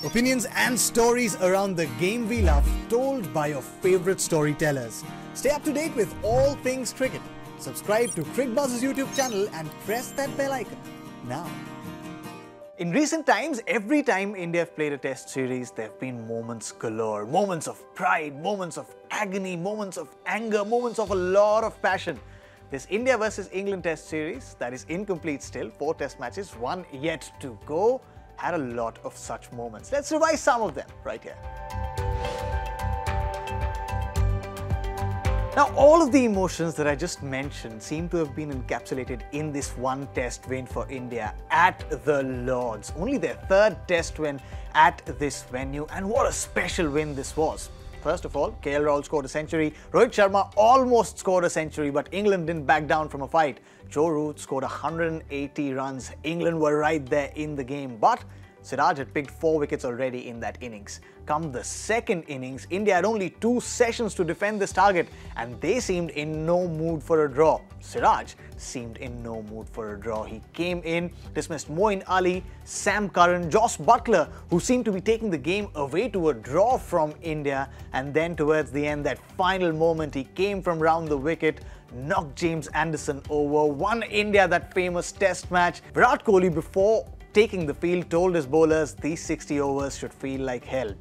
Opinions and stories around the game we love, told by your favorite storytellers. Stay up to date with all things cricket. Subscribe to Cricbuzz's YouTube channel and press that bell icon now. In recent times, every time India have played a test series, there have been moments galore. Moments of pride, moments of agony, moments of anger, moments of a lot of passion. This India versus England test series, that is incomplete still, 4 test matches, 1 yet to go, had a lot of such moments. Let's revise some of them right here. Now, all of the emotions that I just mentioned seem to have been encapsulated in this one test win for India at the Lords. Only their 3rd test win at this venue, and what a special win this was. First of all, KL Rahul scored a century, Rohit Sharma almost scored a century, but England didn't back down from a fight. Joe Root scored 180 runs. England were right there in the game, but Siraj had picked 4 wickets already in that innings. Come the second innings, India had only 2 sessions to defend this target, and they seemed in no mood for a draw. Siraj seemed in no mood for a draw. He came in, dismissed Moeen Ali, Sam Curran, Joss Buttler, who seemed to be taking the game away to a draw from India, and then towards the end, that final moment, he came from round the wicket, knocked James Anderson over, won India that famous test match. Virat Kohli, before taking the field, told his bowlers these 60 overs should feel like hell.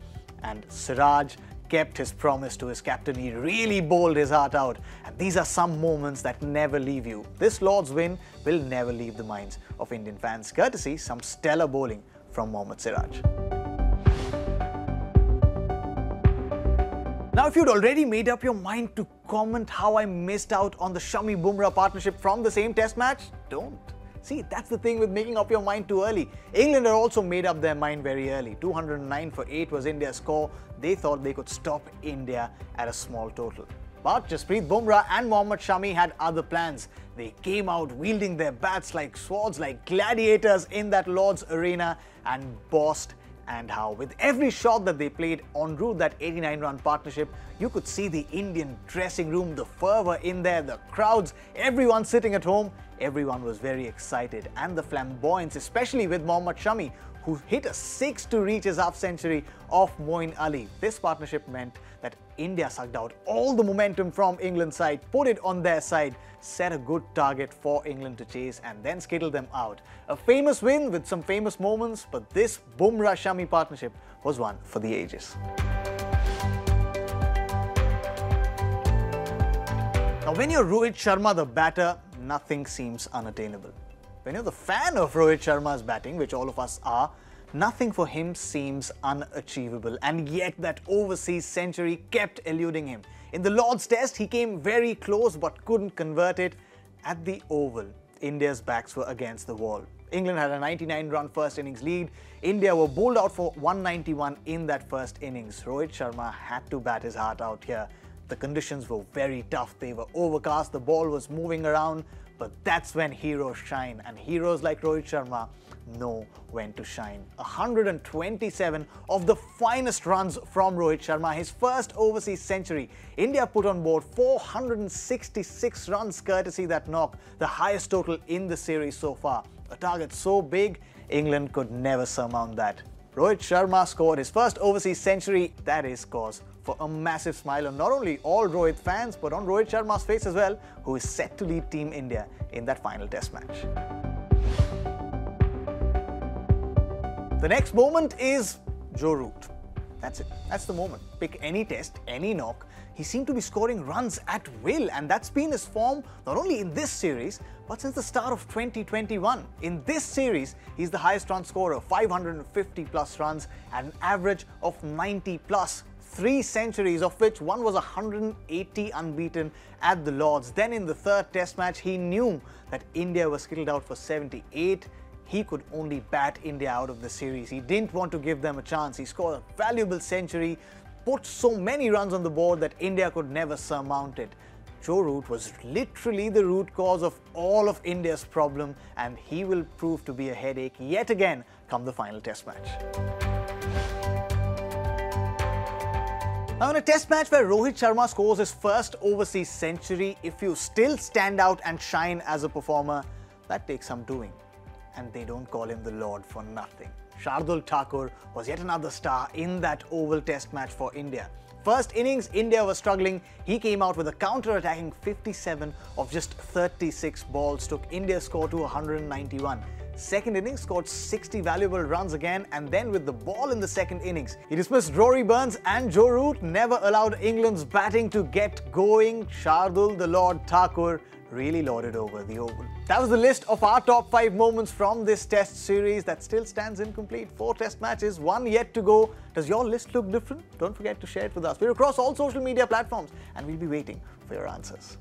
And Siraj kept his promise to his captain. He really bowled his heart out. And these are some moments that never leave you. This Lord's win will never leave the minds of Indian fans, courtesy some stellar bowling from Mohammad Siraj. Now, if you'd already made up your mind to comment how I missed out on the Shami-Bumrah partnership from the same test match, don't. See, that's the thing with making up your mind too early. England had also made up their mind very early. 209 for 8 was India's score. They thought they could stop India at a small total. But Jasprit Bumrah and Mohammad Shami had other plans. They came out wielding their bats like swords, like gladiators in that Lord's arena, and bossed and how. With every shot that they played en route that 89-run partnership, you could see the Indian dressing room, the fervour in there, the crowds, everyone sitting at home. Everyone was very excited, and the flamboyance, especially with Mohammad Shami, who hit a 6 to reach his half-century off Moeen Ali. This partnership meant that India sucked out all the momentum from England's side, put it on their side, set a good target for England to chase, and then skittle them out. A famous win with some famous moments, but this Bumrah-Shami partnership was one for the ages. Now, when you're Rohit Sharma, the batter, nothing seems unattainable. When you're the fan of Rohit Sharma's batting, which all of us are, nothing for him seems unachievable, and yet that overseas century kept eluding him. In the Lord's Test, he came very close but couldn't convert it. At the Oval, India's backs were against the wall. England had a 99-run first innings lead. India were bowled out for 191 in that first innings. Rohit Sharma had to bat his heart out here. The conditions were very tough. They were overcast, the ball was moving around, but that's when heroes shine, and heroes like Rohit Sharma know when to shine. 127 of the finest runs from Rohit Sharma, his first overseas century. India put on board 466 runs courtesy that knock, the highest total in the series so far. A target so big, England could never surmount that. Rohit Sharma scored his first overseas century. That is cause for a massive smile on not only all Rohit fans, but on Rohit Sharma's face as well, who is set to lead Team India in that final test match. The next moment is Joe Root. That's it. That's the moment. Pick any test, any knock. He seemed to be scoring runs at will, and that's been his form not only in this series, but since the start of 2021. In this series, he's the highest run scorer, 550 plus runs, at an average of 90 plus. 3 centuries, of which one was 180 unbeaten at the Lords. Then in the 3rd test match, he knew that India was skittled out for 78. He could only bat India out of the series. He didn't want to give them a chance. He scored a valuable century, put so many runs on the board that India could never surmount it. Joe Root was literally the root cause of all of India's problem, and he will prove to be a headache yet again come the final test match. Now, in a test match where Rohit Sharma scores his first overseas century, if you still stand out and shine as a performer, that takes some doing. And they don't call him the Lord for nothing. Shardul Thakur was yet another star in that Oval Test match for India. First innings, India was struggling. He came out with a counter-attacking 57 of just 36 balls, took India's score to 191. Second innings, scored 60 valuable runs again, and then with the ball in the second innings, he dismissed Rory Burns and Joe Root, never allowed England's batting to get going. Shardul the Lord Thakur really lorded over the Oval. That was the list of our top 5 moments from this Test series that still stands incomplete. 4 Test matches, 1 yet to go. Does your list look different? Don't forget to share it with us. We're across all social media platforms and we'll be waiting for your answers.